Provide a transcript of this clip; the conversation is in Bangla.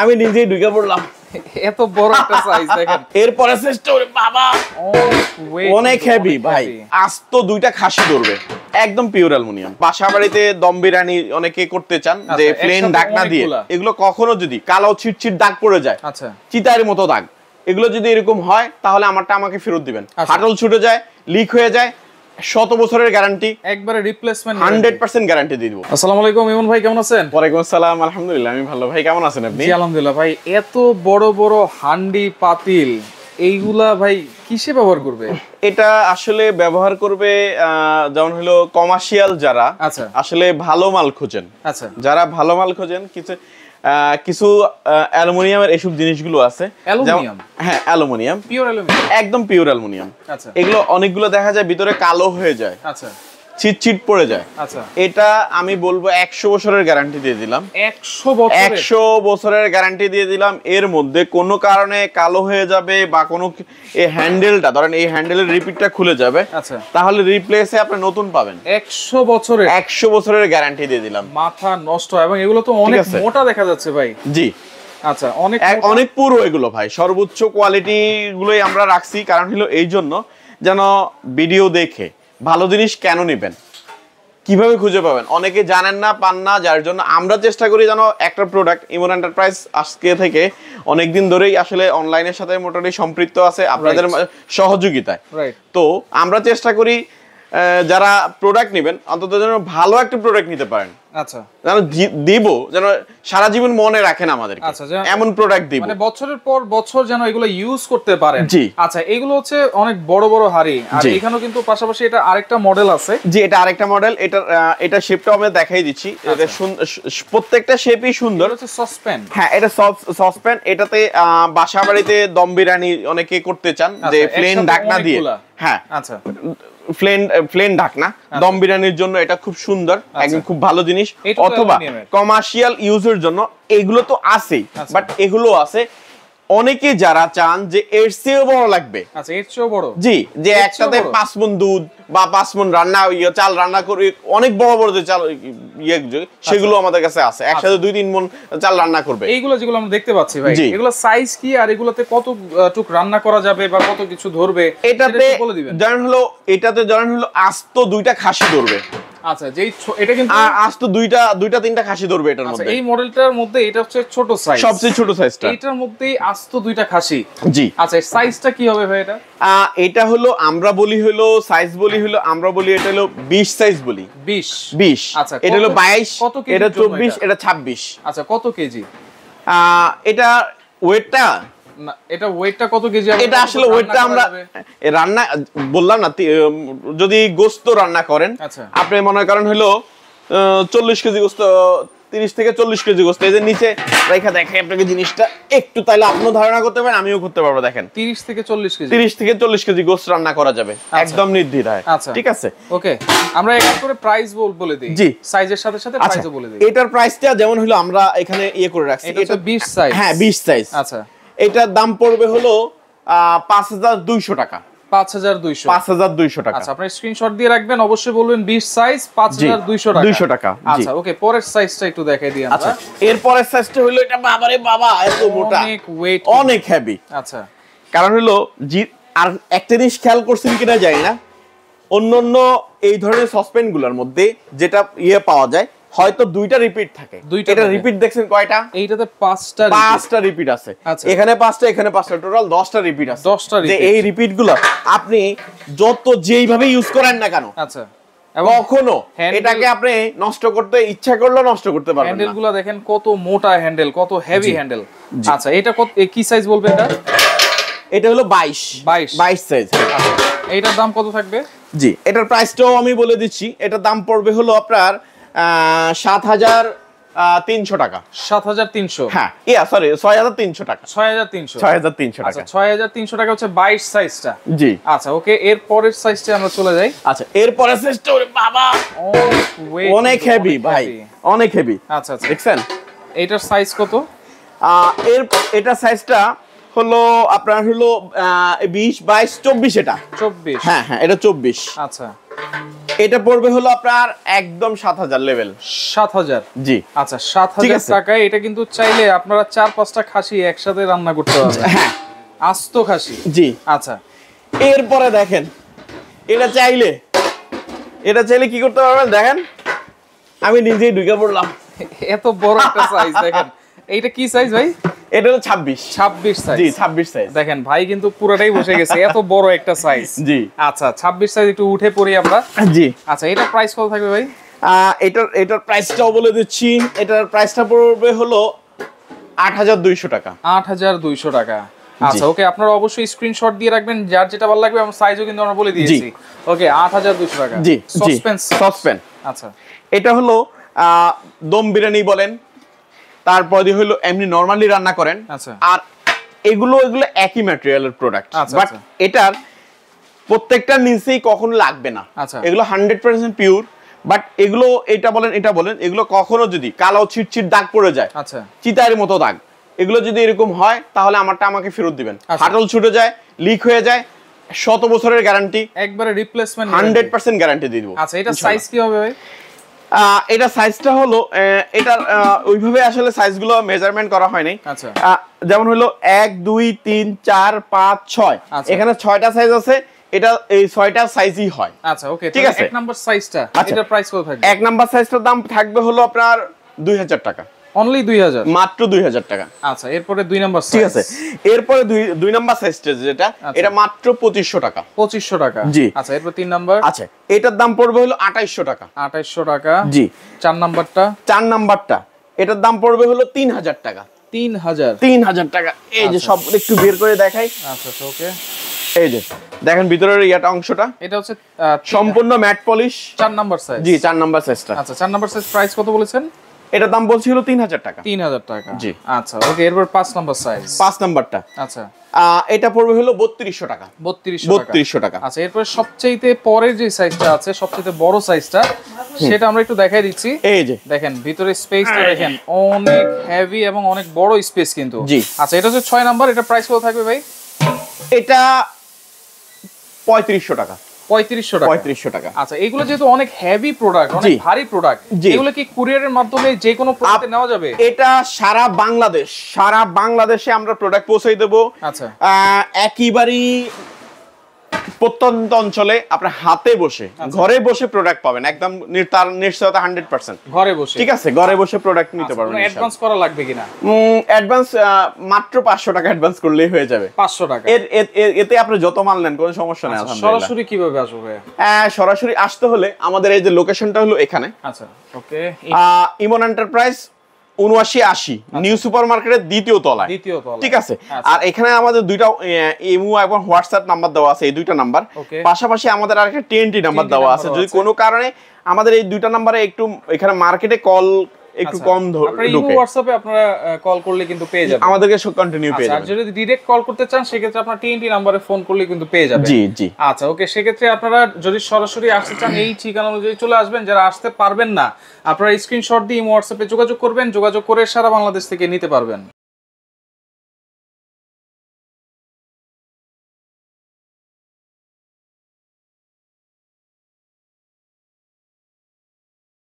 আমি নিজেই ঢুকে পড়লাম। এত বড় একটা সাইজ দেখেন। এরপরে চেষ্টা করে বাবা অনেক হেভি ভাই। আস্ত দুইটা খাসি ধরবে, একদম পিওর অ্যালুমিনিয়াম। বাসা বাড়িতে দম বিরিয়ানি অনেকে করতে চান যে প্লেন ঢাকনা দিয়ে, এগুলো কখনো যদি কালো ছিটছিট দাগ পড়ে যায়, আচ্ছা চিতার মতো দাগ, এগুলো যদি এরকম হয় তাহলে আমাকে ফেরত দিবেন। ফাটল ছুটে যায়, লিক হয়ে যায়, 100 বছরের গ্যারান্টি, একবারে রিপ্লেসমেন্ট 100% গ্যারান্টি দিয়ে দিব। আসসালামু আলাইকুম ইমন ভাই, কেমন আছেন? ওয়ালাইকুম আসসালাম, আলহামদুলিল্লাহ আমি ভালো। ভাই কেমন আছেন আপনি? জি আলহামদুলিল্লাহ। ভাই এত বড় বড় হান্ডি পাতিল এইগুলা ভাই কিসে ব্যবহার করবে? এটা আসলে ব্যবহার করবে যেমন হলো কমার্শিয়াল যারা আসলে ভালো মাল খোঁজেন, আচ্ছা যারা ভালো মাল খোঁজেন, কিছু অ্যালুমিনিয়ামের এসব জিনিসগুলো আছে। অ্যালুমিনিয়াম? হ্যাঁ অ্যালুমিনিয়াম, পিওর অ্যালুমিনিয়াম, একদম পিওর অ্যালুমিনিয়াম। আচ্ছা এগুলো অনেকগুলো দেখা যায় ভিতরে কালো হয়ে যায়, আচ্ছা চিটচিট পড়ে যায়। আচ্ছা এটা আমি বলবো 100 বছরের গ্যারান্টি দিয়ে দিলাম। 100 বছরের গ্যারান্টি দিয়ে দিলাম। এর মধ্যে কোনো কারণে কালো হয়ে যাবে বা কোনো এই হ্যান্ডেলটা ধরেন এই হ্যান্ডেলের রিপিটটা খুলে যাবে, আচ্ছা তাহলে রিপ্লেসে আপনি নতুন পাবেন। 100 বছরের গ্যারান্টি দিয়ে দিলাম। মাথা নষ্ট। এবং এগুলো তো অনেক মোটা দেখা যাচ্ছে ভাই। জি আচ্ছা অনেক পুরো এগুলো ভাই, সর্বোচ্চ কোয়ালিটি গুলোই আমরা রাখছি। কারণ হলো এই জন্য যেন ভিডিও দেখে ভালো জিনিস কেন নেবেন, কিভাবে খুঁজে পাবেন, অনেকে জানেন না, পান না, যার জন্য আমরা চেষ্টা করি যেন একটা প্রোডাক্ট। ইমন এন্টারপ্রাইজ আজকে থেকে অনেকদিন ধরেই আসলে অনলাইনের সাথে মোটামুটি সম্পৃক্ত আছে আপনাদের সহযোগিতায়। তো আমরা চেষ্টা করি যারা প্রোডাক্ট নেবেন অন্তত যেন ভালো একটা প্রোডাক্ট নিতে পারেন, আচ্ছা যেন দিব, যেন সারা জীবন মনে রাখেন আমাদের, আচ্ছা এমন প্রোডাক্ট দিব, মানে বছরের পর বছর যেন এগুলো ইউজ করতে পারেন। জি আচ্ছা এগুলো হচ্ছে অনেক বড় বড় হাড়ি। আর এখানেও কিন্তু পাশাপাশি এটা আরেকটা মডেল আছে। জি এটা আরেকটা মডেল। এটা শেপটাও আমি দেখাই দিচ্ছি। এটা প্রত্যেকটা শেপই সুন্দর। এটা হচ্ছে সসপ্যান। হ্যাঁ এটা সসপ্যান। এটাতে বাসা বাড়িতে দম বিরিয়ানি অনেকে করতে চান যে প্লেন ঢাকনা দিয়ে, হ্যাঁ আচ্ছা প্লেন ঢাকনা দম বিরিয়ানির জন্য এটা খুব সুন্দর, একদম খুব ভালো জিনিস। অথবা কমার্শিয়াল ইউজের জন্য এগুলো তো আছেই, বাট এগুলো আছে অনেকে যারা চান যে এর চেয়েও বড় লাগবে। আচ্ছা এর চেয়েও বড়? জি যে একসাথে 5 মণ দুধ বা 5 মণ চাল রান্না করে অনেক বড় বড় যে চাল সেগুলো আমাদের কাছে আছে। একসাথে 2-3 মণ চাল রান্না করবে। এইগুলো যেগুলো আমরা দেখতে পাচ্ছি ভাই, এগুলো সাইজ কি আর এগুলোতে কত টুক রান্না করা যাবে বা কত কিছু ধরবে? এটাতে জানেন হলো আস্ত 2টা খাসি ধরবে। আচ্ছা যেই এটা কিন্তু আস্ত 2-3টা খাসি ধরবে এটার মধ্যে। এই মডেলটার মধ্যে এটা হচ্ছে ছোট সাইজ, সবচেয়ে ছোট সাইজটা। এটার মধ্যে আস্ত 2টা খাসি। জি আচ্ছা সাইজটা কি হবে ভাই? এটা হলো আমরা বলি হলো সাইজ বলি হলো আমরা বলি এটা হলো 20 সাইজ বলি। 20 আচ্ছা এটা হলো 22, এটা 24, এটা 26। আচ্ছা কত কেজি এটা ওয়েটটা? না এটা ওয়েটটা কত কেজি হবে? এটা আসলে ওয়েটটা আমরা রান্না বললাম না, যদি গোশত রান্না করেন আপনি মনে করেন হলো 40 কেজি গোশত, 30 থেকে 40 কেজি গোশত এই যে নিচে রেখা দেখে আপনাকে জিনিসটা একটু তাইলে আপনিও ধারণা করতে পারেন, আমিও করতে পারবো। দেখেন 30 থেকে 40 কেজি গোশত রান্না করা যাবে একদম নির্দ্বিধায়। ঠিক আছে ওকে আমরা এক করে প্রাইস বলে দেই। জি সাইজের সাথে সাথে প্রাইসও বলে দেই। এটার প্রাইসটা যেমন হলো আমরা এখানে করে রাখছি, এটা 20 সাইজ। হ্যাঁ 20 সাইজ। আচ্ছা এটার দাম পড়বে হলো 5200 টাকা। 5200 টাকা। আচ্ছা আপনি স্ক্রিনশট দিয়ে রাখবেন, অবশ্যই বলবেন 20 সাইজ 5200 টাকা। 200 টাকা। আচ্ছা ওকে পরের সাইজটা একটু দেখাই দিই আমরা। আচ্ছা এর পরের সাইজটা হলো এটা বাবারে বাবা এত মোটা, অনেক ওয়েট, অনেক হেভি। আচ্ছা কারণ হলো আর একটা জিনিস খেয়াল করছেন কিনা জানি না, অন্যান্য এই ধরনের সসপেনগুলোর মধ্যে যেটা পাওয়া যায় হয়তো 2টা রিপিট থাকে। এটা রিপিট দেখছেন কয়টা? এইটাতে 5টা রিপিট আছে। এখানে 5টা, এখানে 5টা, টোটাল 10টা রিপিট আছে। 10টা রিপিট। এই রিপিটগুলো আপনি যত যেইভাবে ইউজ করেন না কেন, আচ্ছা কখনো এটাকে আপনি নষ্ট করতে ইচ্ছা করলেও নষ্ট করতে পারবেন না। হ্যান্ডেলগুলো দেখেন কত মোটা হ্যান্ডেল, কত হেভি হ্যান্ডেল। আচ্ছা এটা কত কি সাইজ বলবেন? এটা হলো 22 সাইজ। এইটার দাম কত থাকবে? জি এটার প্রাইসটাও আমি বলে দিচ্ছি। এটার দাম পড়বে হলো আপনার 7300 টাকা। 7300? হ্যাঁ সরি 6300 টাকা। 6300 টাকা। 6300 টাকা হচ্ছে 22 সাইজটা। জি আচ্ছা ওকে এর পরের সাইজটা আমরা চলে যাই। আচ্ছা এর পরের সাইজটা ওরে বাবা অনেক হেভি ভাই, অনেক হেভি। আচ্ছা দেখছেন এটার সাইজ কত? এটার সাইজটা হলো আপনার হলো 20, 22, 24। এটা 24? হ্যাঁ এটা 24। আচ্ছা এটা পড়বে হলো আপনার একদম 7000 লেভেল। 7000? জি। আচ্ছা 7000 টাকায় এটা কিন্তু চাইলে আপনারা 4-5টা খাসি একসাথে রান্না করতে পারবেন। হ্যাঁ, আস্ত খাসি। জি। আচ্ছা, এরপরে দেখেন এটা চাইলে কি করতে পারবেন দেখেন, আমি নিজেই ঢুকে পড়লাম। এত বড় একটা সাইজ দেখেন। এইটা কি সাইজ ভাই? এটা হলো 26 সাইজ। জি, 26 সাইজ। দেখেন ভাই কিন্তু পুরোটাই বসে গেছে, এত বড় একটা সাইজ। জি। আচ্ছা 26 সাইজ একটু উঠে পড়ি আমরা। জি। আচ্ছা এটা প্রাইস কত থাকবে ভাই? এটার প্রাইসটাও বলে দিচ্ছি। এটার প্রাইসটা পড়বে হলো 8200 টাকা। 8200 টাকা। আচ্ছা ওকে, আপনারা অবশ্যই স্ক্রিনশট দিয়ে রাখবেন, যার যেটা ভালো লাগবে। আমরা সাইজও কিন্তু আমরা বলে দিয়েছি। ওকে 8200 টাকা। জি। সসপেন। আচ্ছা এটা হলো দম বিরিয়ানি বলেন, তারপর দিয়ে হলো এমনি নরমালি রান্না করেন। আচ্ছা। আর এগুলো একই ম্যাটেরিয়ালের প্রোডাক্ট, আচ্ছা, বাট এটার প্রত্যেকটা নিচেই কখনো লাগবে না। আচ্ছা। এগুলো 100% পিওর, বাট এগুলো এটা বলেন এগুলো কখনো যদি কালো ছিটছিট দাগ পড়ে যায়, আচ্ছা, চিতার মতো দাগ, এগুলো যদি এরকম হয় তাহলে আমাকে ফেরত দিবেন। আচ্ছা। ফাটল ছুটে যায়, লিক হয়ে যায়, 100 বছরের গ্যারান্টি, একবারে রিপ্লেসমেন্ট 100% গ্যারান্টি দিয়ে দিব। আচ্ছা এটা সাইজ কি হবে ভাই? এটা সাইজটা হলো এটার ওইভাবে আসলে সাইজগুলো মেজারমেন্ট করা হয় নাই। আচ্ছা। যেমন হলো 1 2 3 4 5 6, এখানে 6টা সাইজ আছে। এটা এই 6টা সাইজই হয়। আচ্ছা ওকে, ঠিক আছে। এক নাম্বার সাইজটা, আচ্ছা। এটার প্রাইস কত থাকবে? এক নাম্বার সাইজটার দাম থাকবে হলো আপনার 2000 টাকা। অনলি 2000? মাত্র 2000 টাকা। আচ্ছা এরপরে 2 নাম্বার সাইজ। ঠিক আছে, এরপরে দুই নাম্বার সাইজটা যেটা, এটা মাত্র 2500 টাকা। 2500 টাকা। জি। আচ্ছা এরপর 3 নাম্বার। আচ্ছা এটার দাম পড়বে হলো 2800 টাকা। 2800 টাকা। জি। 4 নাম্বারটা? 4 নাম্বারটা এটার দাম পড়বে হলো 3000 টাকা। 3000 টাকা। এই যে সব একটু বের করে দেখাই। আচ্ছা ওকে, এই যে দেখেন ভিতরের ইয়াটা অংশটা, এটা হচ্ছে সম্পূর্ণ ম্যাট পলিশ। 4 number size. জি, 4 নাম্বার সাইজটা। আচ্ছা 4 নাম্বার সাইজ প্রাইস কত বলেছেন? এটার দাম বলছিল 3000 টাকা। 3000 টাকা। জি। আচ্ছা ওকে, এরপর 5 নাম্বার সাইজ। 5 নাম্বারটা আচ্ছা এটা পড়বে হলো 3200 টাকা। 3200 টাকা। আচ্ছা এরপর সবচেয়ে পরের যে সাইজটা আছে, সবচেয়ে বড় সাইজটা, সেটা আমরা একটু দেখাই দিচ্ছি। এই যে দেখেন ভিতরে স্পেসটা দেখেন, অনেক হেভি এবং অনেক বড় স্পেস কিন্তু। জি। আচ্ছা এটা হচ্ছে 6 নাম্বার, এটা প্রাইস কত থাকবে ভাই? এটা 3500 টাকা। 3500 টাকা। আচ্ছা এগুলো যেহেতু অনেক হেভি প্রোডাক্ট, অনেক ভারী প্রোডাক্ট, এগুলো কি কুরিয়ারের মাধ্যমে যে কোনো প্রোডাক্টে নেওয়া যাবে? এটা সারা বাংলাদেশে আমরা প্রোডাক্ট পৌঁছে দেব। আচ্ছা একেবারেই প্রত্যন্ত অঞ্চলে আপনার হাতে বসে ঘরে বসে প্রোডাক্ট পাবেন, একদম নিশ্চয়তা 100%। ঘরে বসে? ঠিক আছে, ঘরে বসে প্রোডাক্ট নিতে পারবেন। অ্যাডভান্স করা লাগবে কিনা? অ্যাডভান্স মাত্র 500 টাকা অ্যাডভান্স করলেই হয়ে যাবে। 500 টাকা? এতে আপনি যত মাল নেন কোনো সমস্যা নেই। আলহামদুলিল্লাহ। সরাসরি কিভাবে আসবে? সরাসরি আসতে হলে আমাদের এই যে লোকেশনটা হলো এখানে। আচ্ছা ওকে, ইমন এন্টারপ্রাইজ 7980 নিউ সুপার মার্কেটের দ্বিতীয় তলায়। ঠিক আছে। আর এখানে আমাদের দুইটা ইমো এবং হোয়াটসঅ্যাপ নাম্বার দেওয়া আছে, এই দুইটা নাম্বার। পাশাপাশি আমাদের আরেকটা টিএনটি নাম্বার দেওয়া আছে। যদি কোনো কারণে আমাদের এই দুইটা নাম্বারে একটু এখানে মার্কেটে কল একটু কম ঢোকে, ইমো হোয়াটসঅ্যাপে আপনারা কল করলে কিন্তু পেয়ে যাবেন, আমাদেরকে কন্টিনিউ পেয়ে যাবেন। আর যদি ডাইরেক্ট কল করতে চান সেক্ষেত্রে আপনারা টিএনটি নম্বরে ফোন করলে কিন্তু পেয়ে যাবেন। জি জি। আচ্ছা ওকে, সেক্ষেত্রে আপনারা যদি সরাসরি আসতে চান এই ঠিকানা অনুযায়ী চলে আসবেন। যারা আসতে পারবেন না, আপনারা স্ক্রিনশট দিয়ে ইমো হোয়াটসঅ্যাপে যোগাযোগ করবেন, যোগাযোগ করে সারা বাংলাদেশ থেকে নিতে পারবেন।